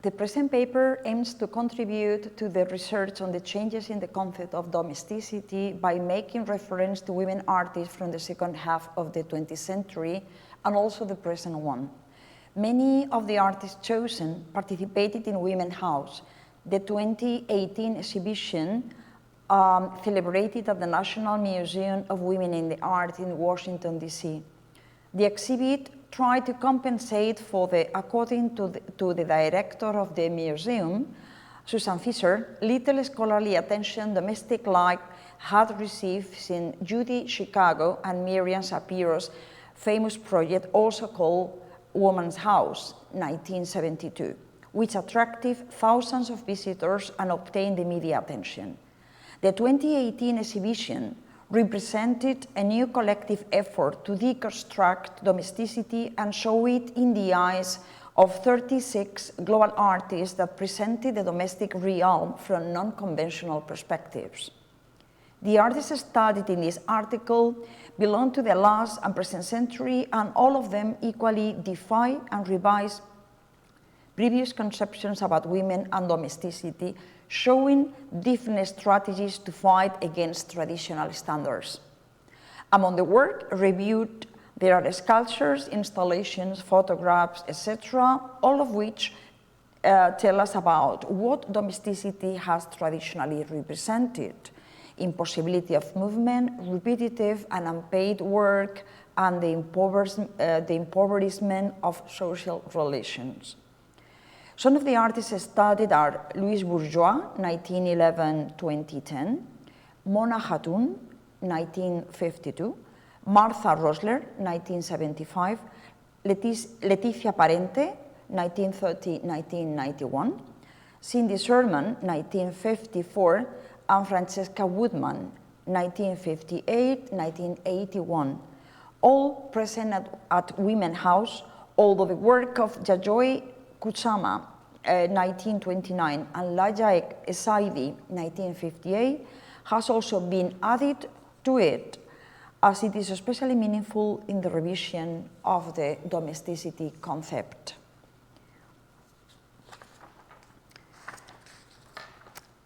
The present paper aims to contribute to the research on the changes in the concept of domesticity by making reference to women artists from the second half of the 20th century and also the present one. Many of the artists chosen participated in Women's House, the 2018 exhibition celebrated at the National Museum of Women in the Arts in Washington, D.C. The exhibit tried to compensate for the, according to the director of the museum, Susan Fisher, little scholarly attention domestic life had received since Judy Chicago and Miriam Shapiro's famous project, also called Woman's House, 1972, which attracted thousands of visitors and obtained the media attention. The 2018 exhibition represented a new collective effort to deconstruct domesticity and show it in the eyes of 36 global artists that presented the domestic realm from non-conventional perspectives. The artists studied in this article belong to the last and present century, and all of them equally defy and revise previous conceptions about women and domesticity, showing different strategies to fight against traditional standards. Among the work reviewed, there are sculptures, installations, photographs, etc., all of which tell us about what domesticity has traditionally represented: impossibility of movement, repetitive and unpaid work, and the impoverishment of social relations. Some of the artists studied are Louise Bourgeois, 1911-2010, Mona Hatoum, 1952, Martha Rosler, 1975, Leticia Parente, 1930-1991, Cindy Sherman, 1954, and Francesca Woodman, 1958-1981, all present at Women's House, although the work of Yayoi Kusama, 1929, and Laja Esaidi, 1958, has also been added to it, as it is especially meaningful in the revision of the domesticity concept.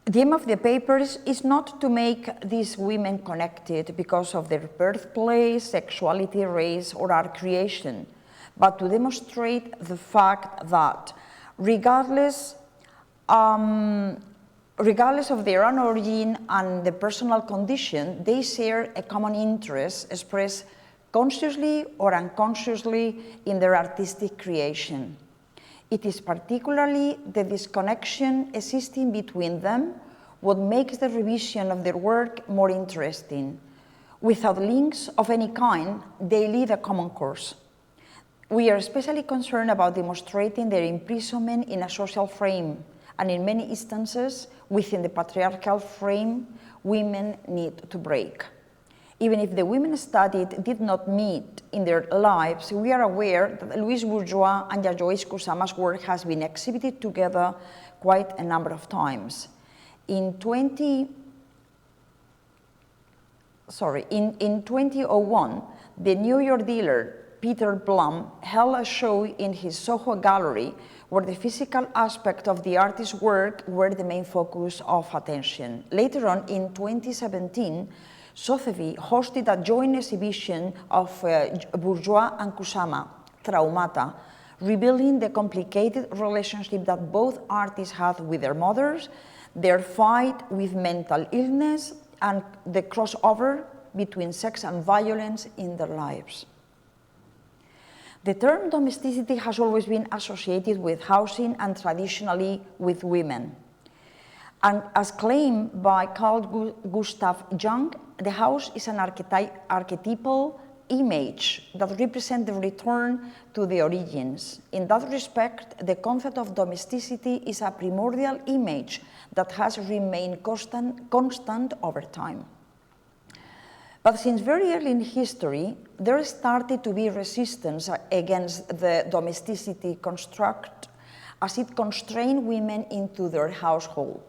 The aim of the papers is not to make these women connected because of their birthplace, sexuality, race, or art creation, but to demonstrate the fact that regardless of their own origin and the personal condition, they share a common interest expressed consciously or unconsciously in their artistic creation. It is particularly the disconnection existing between them what makes the revision of their work more interesting. Without links of any kind, they lead a common course. We are especially concerned about demonstrating their imprisonment in a social frame, and in many instances, within the patriarchal frame, women need to break. Even if the women studied did not meet in their lives, we are aware that Louise Bourgeois and Yayoi Kusama's work has been exhibited together quite a number of times. In 2001, the New York dealer Peter Blum held a show in his Soho gallery where the physical aspect of the artist's work were the main focus of attention. Later on, in 2017, Sotheby's hosted a joint exhibition of Bourgeois and Kusama, Traumata, revealing the complicated relationship that both artists had with their mothers, their fight with mental illness, and the crossover between sex and violence in their lives. The term domesticity has always been associated with housing and traditionally with women. And as claimed by Carl Gustav Jung, the house is an archetypal image that represents the return to the origins. In that respect, the concept of domesticity is a primordial image that has remained constant over time. But since very early in history, there started to be resistance against the domesticity construct as it constrained women into their household.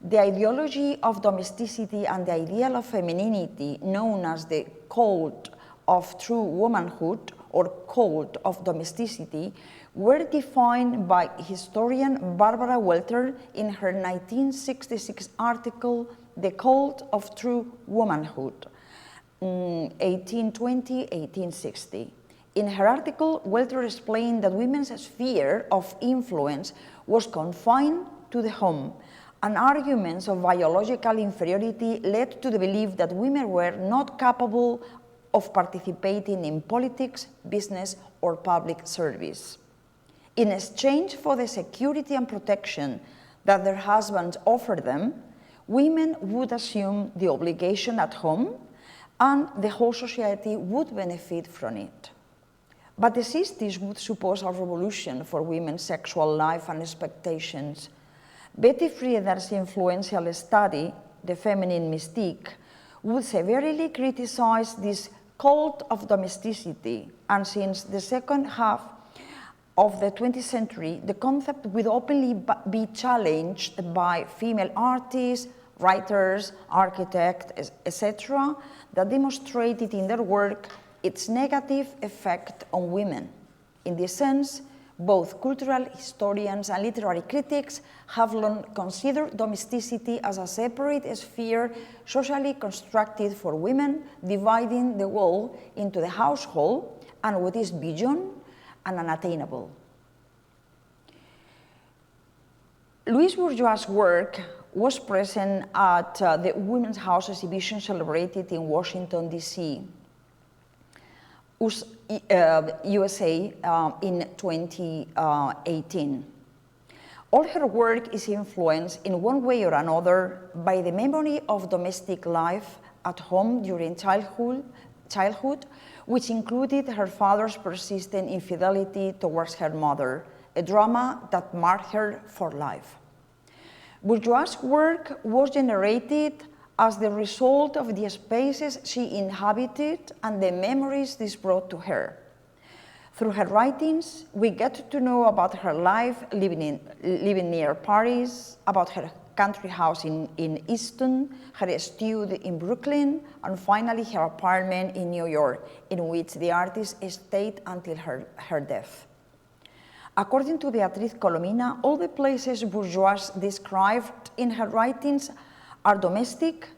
The ideology of domesticity and the ideal of femininity, known as the cult of true womanhood, or cult of domesticity were defined by historian Barbara Welter in her 1966 article, The Cult of True Womanhood, 1820-1860. In her article, Welter explained that women's sphere of influence was confined to the home, and arguments of biological inferiority led to the belief that women were not capable of participating in politics, business, or public service. In exchange for the security and protection that their husbands offered them, women would assume the obligation at home, and the whole society would benefit from it. But the 60s would suppose a revolution for women's sexual life and expectations. Betty Friedan's influential study, The Feminine Mystique, would severely criticize this cult of domesticity, and since the second half of the 20th century, the concept would openly be challenged by female artists, writers, architects, etc., that demonstrated in their work its negative effect on women. In this sense, both cultural historians and literary critics have long considered domesticity as a separate sphere socially constructed for women, dividing the world into the household and what is beyond and unattainable. Louise Bourgeois' work was present at the Women's House exhibition celebrated in Washington, D.C., USA in 2018. All her work is influenced in one way or another by the memory of domestic life at home during childhood, which included her father's persistent infidelity towards her mother, a drama that marked her for life. Bourgeois' work was generated as the result of the spaces she inhabited and the memories this brought to her. Through her writings, we get to know about her life living near Paris, about her country house in Easton, her studio in Brooklyn, and finally her apartment in New York, in which the artist stayed until her death. According to Beatriz Colomina, all the places Bourgeois described in her writings are domestic,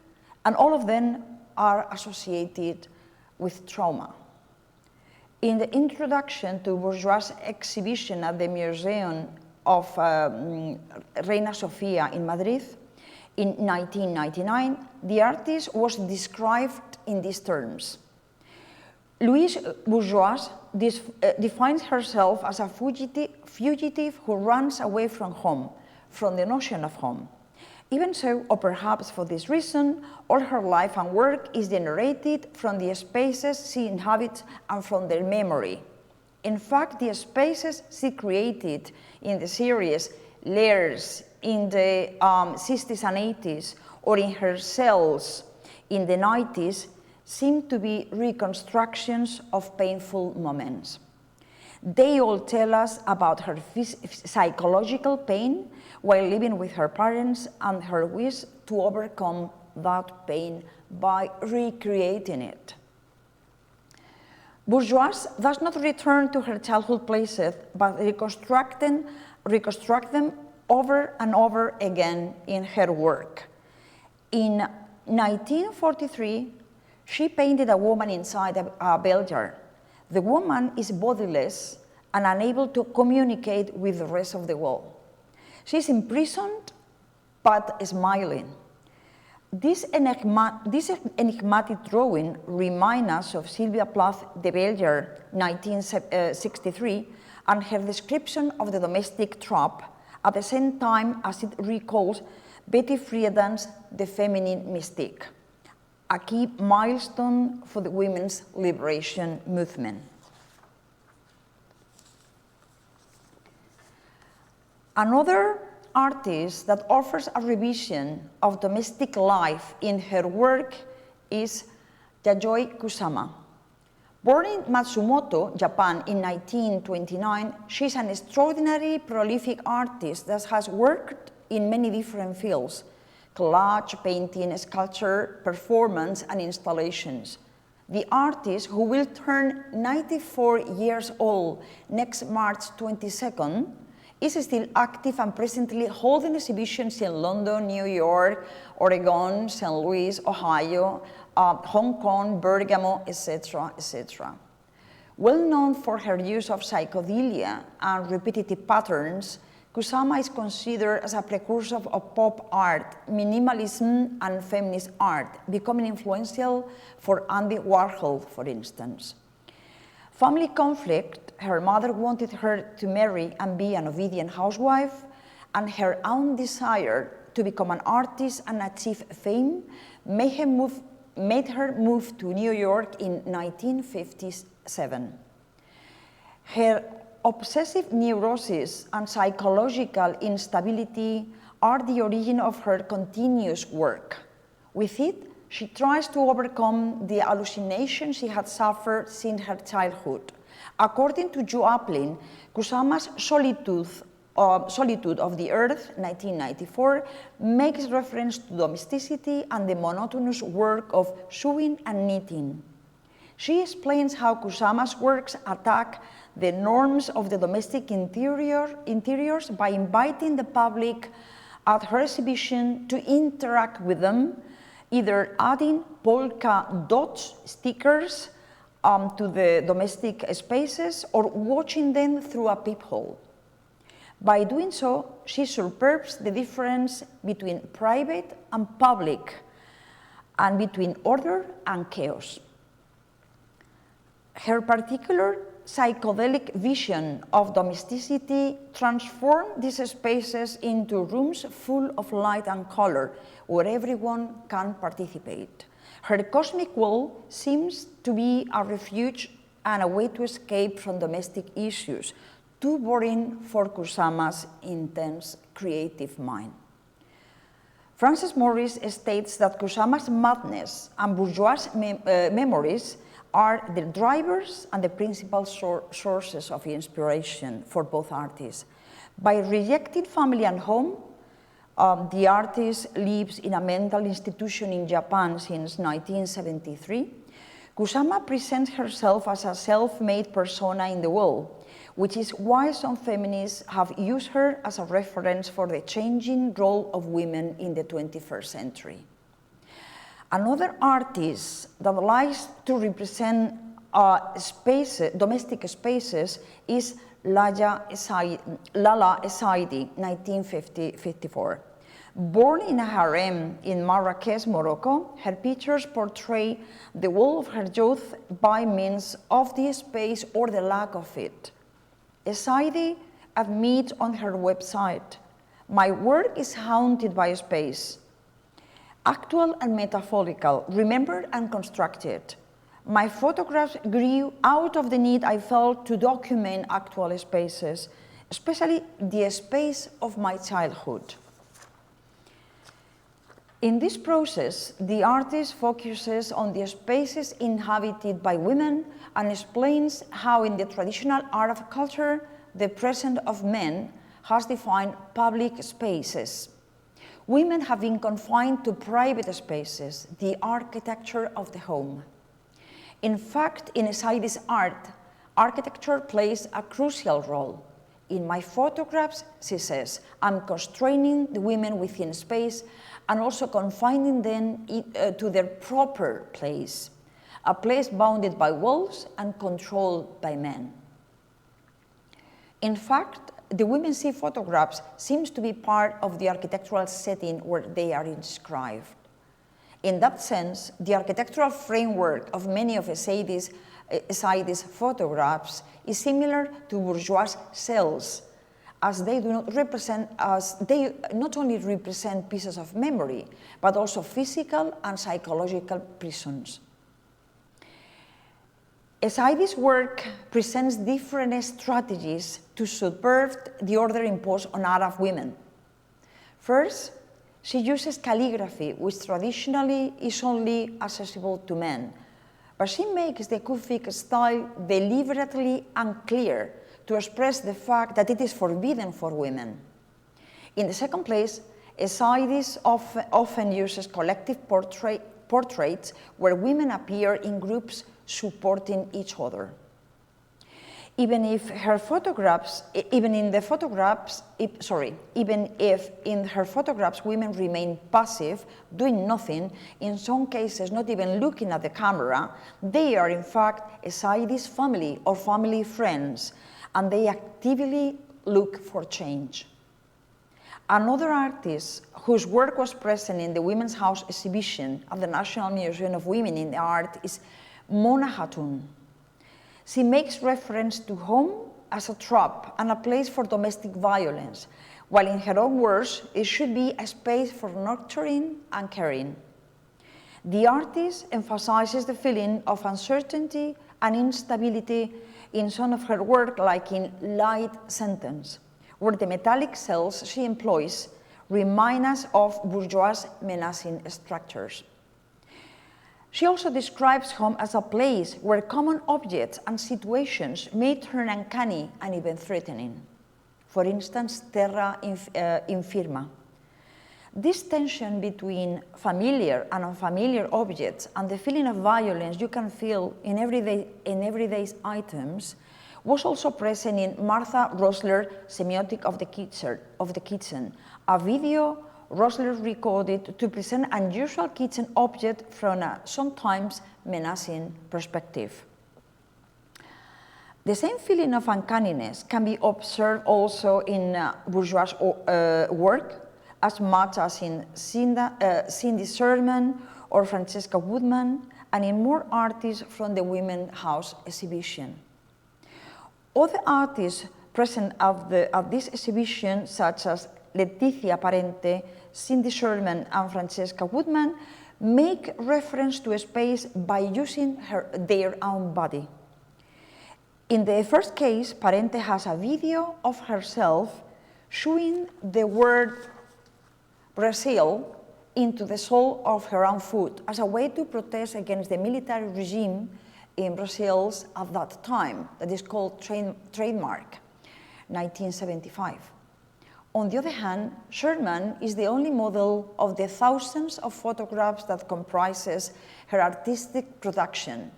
and all of them are associated with trauma. In the introduction to Bourgeois' exhibition at the Museum of Reina Sofía in Madrid in 1999, the artist was described in these terms. Louise Bourgeois defines herself as a fugitive who runs away from home, from the notion of home. Even so, or perhaps for this reason, all her life and work is generated from the spaces she inhabits and from their memory. In fact, the spaces she created in the series Layers in the 60s and 80s, or in her cells in the 90s, seem to be reconstructions of painful moments. They all tell us about her psychological pain while living with her parents and her wish to overcome that pain by recreating it. Bourgeois does not return to her childhood places, but reconstruct them over and over again in her work. In 1943, she painted a woman inside a bell jar. The woman is bodiless and unable to communicate with the rest of the world. She's imprisoned, but smiling. This enigmatic drawing reminds us of Sylvia Plath's The Bell Jar, 1963, and her description of the domestic trap, at the same time as it recalls Betty Friedan's The Feminine Mystique, a key milestone for the women's liberation movement. Another artist that offers a revision of domestic life in her work is Yayoi Kusama. Born in Matsumoto, Japan in 1929, she's an extraordinarily prolific artist that has worked in many different fields: collage, painting, sculpture, performance, and installations. The artist, who will turn 94 years old next March 22nd, is still active and presently holding exhibitions in London, New York, Oregon, St. Louis, Ohio, Hong Kong, Bergamo, etc., etc. Well known for her use of psychedelia and repetitive patterns, Kusama is considered as a precursor of pop art, minimalism, and feminist art, becoming influential for Andy Warhol, for instance. Family conflict, her mother wanted her to marry and be an obedient housewife, and her own desire to become an artist and achieve fame made her move to New York in 1957. Her obsessive neurosis and psychological instability are the origin of her continuous work. With it, she tries to overcome the hallucinations she had suffered since her childhood. According to Joe Aplin, Kusama's Solitude of the Earth, 1994, makes reference to domesticity and the monotonous work of sewing and knitting. She explains how Kusama's works attack the norms of the domestic interiors by inviting the public at her exhibition to interact with them, either adding polka dots stickers to the domestic spaces or watching them through a peephole. By doing so, she subverts the difference between private and public, and between order and chaos. Her particular psychedelic vision of domesticity transformed these spaces into rooms full of light and color, where everyone can participate. Her cosmic well seems to be a refuge and a way to escape from domestic issues, too boring for Kusama's intense creative mind. Frances Morris states that Kusama's madness and bourgeois memories are the drivers and the principal sources of inspiration for both artists. By rejecting family and home, the artist lives in a mental institution in Japan since 1973. Kusama presents herself as a self-made persona in the world, which is why some feminists have used her as a reference for the changing role of women in the 21st century. Another artist that likes to represent domestic spaces is Lala Essaidi, 1954. Born in a harem in Marrakech, Morocco, her pictures portray the world of her youth by means of the space or the lack of it. Essaidi admits on her website, "My work is haunted by space, actual and metaphorical, remembered and constructed. My photographs grew out of the need I felt to document actual spaces, especially the space of my childhood." In this process, the artist focuses on the spaces inhabited by women and explains how in the traditional Arab culture, the presence of men has defined public spaces. Women have been confined to private spaces, the architecture of the home. In fact, in Essaidi's art, architecture plays a crucial role. In my photographs, she says, I'm constraining the women within space and also confining them to their proper place, a place bounded by walls and controlled by men. In fact, the women see photographs seems to be part of the architectural setting where they are inscribed. In that sense, the architectural framework of many of Essaidi's photographs is similar to bourgeois cells, as they not only represent pieces of memory, but also physical and psychological prisons. Essaidi's work presents different strategies to subvert the order imposed on Arab women. First, she uses calligraphy, which traditionally is only accessible to men, but she makes the Kufic style deliberately unclear to express the fact that it is forbidden for women. In the second place, Essaidi's often uses collective portraits where women appear in groups supporting each other. Even if in her photographs women remain passive, doing nothing, in some cases not even looking at the camera, they are in fact a Saidis family or family friends, and they actively look for change. Another artist whose work was present in the Women's House exhibition at the National Museum of Women in the Art is Mona Hatun. She makes reference to home as a trap and a place for domestic violence, while in her own words, it should be a space for nurturing and caring. The artist emphasizes the feeling of uncertainty and instability in some of her work, like in Light Sentence, where the metallic cells she employs remind us of bourgeois menacing structures. She also describes home as a place where common objects and situations may turn uncanny and even threatening. For instance, terra infirma. This tension between familiar and unfamiliar objects and the feeling of violence you can feel in everyday items was also present in Martha Rosler's Semiotic of the Kitchen, a video Rosler recorded to present unusual kitchen objects from a sometimes menacing perspective. The same feeling of uncanniness can be observed also in bourgeois work, as much as in Cindy Sherman or Francesca Woodman, and in more artists from the Women's House exhibition. Other artists present at this exhibition, such as Leticia Parente, Cindy Sherman, and Francesca Woodman, make reference to a space by using their own body. In the first case, Parente has a video of herself showing the word Brazil into the sole of her own foot as a way to protest against the military regime in Brazil at that time, that is called trademark, 1975. On the other hand, Sherman is the only model of the thousands of photographs that comprises her artistic production.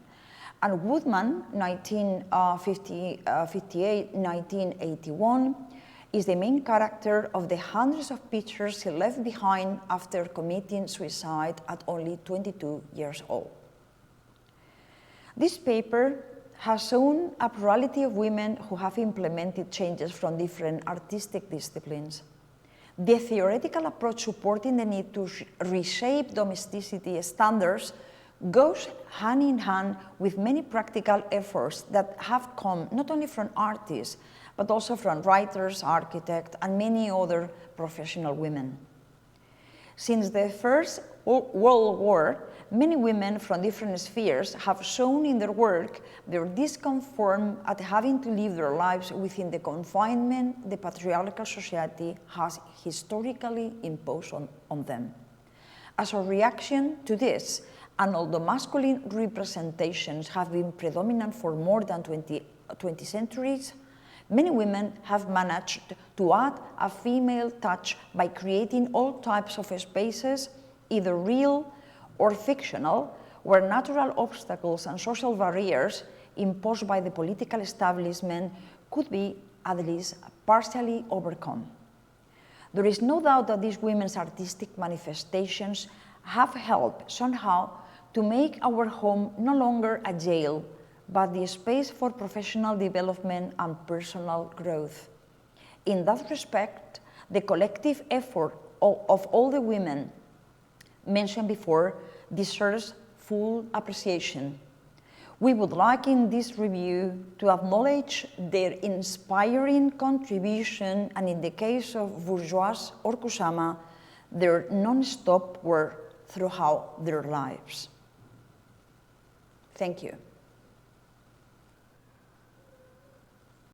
And Woodman, 1958-1981, is the main character of the hundreds of pictures she left behind after committing suicide at only 22 years old. This paper has shown a plurality of women who have implemented changes from different artistic disciplines. The theoretical approach supporting the need to reshape domesticity standards goes hand in hand with many practical efforts that have come not only from artists, but also from writers, architects, and many other professional women. Since the First World War, many women from different spheres have shown in their work their discomfort at having to live their lives within the confinement the patriarchal society has historically imposed on them. As a reaction to this, and although masculine representations have been predominant for more than 20 centuries, many women have managed to add a female touch by creating all types of spaces, either real or fictional, where natural obstacles and social barriers imposed by the political establishment could be at least partially overcome. There is no doubt that these women's artistic manifestations have helped somehow to make our home no longer a jail, but the space for professional development and personal growth. In that respect, the collective effort of all the women mentioned before deserves full appreciation. We would like in this review to acknowledge their inspiring contribution, and in the case of Bourgeois or Kusama, their non-stop work throughout their lives. Thank you.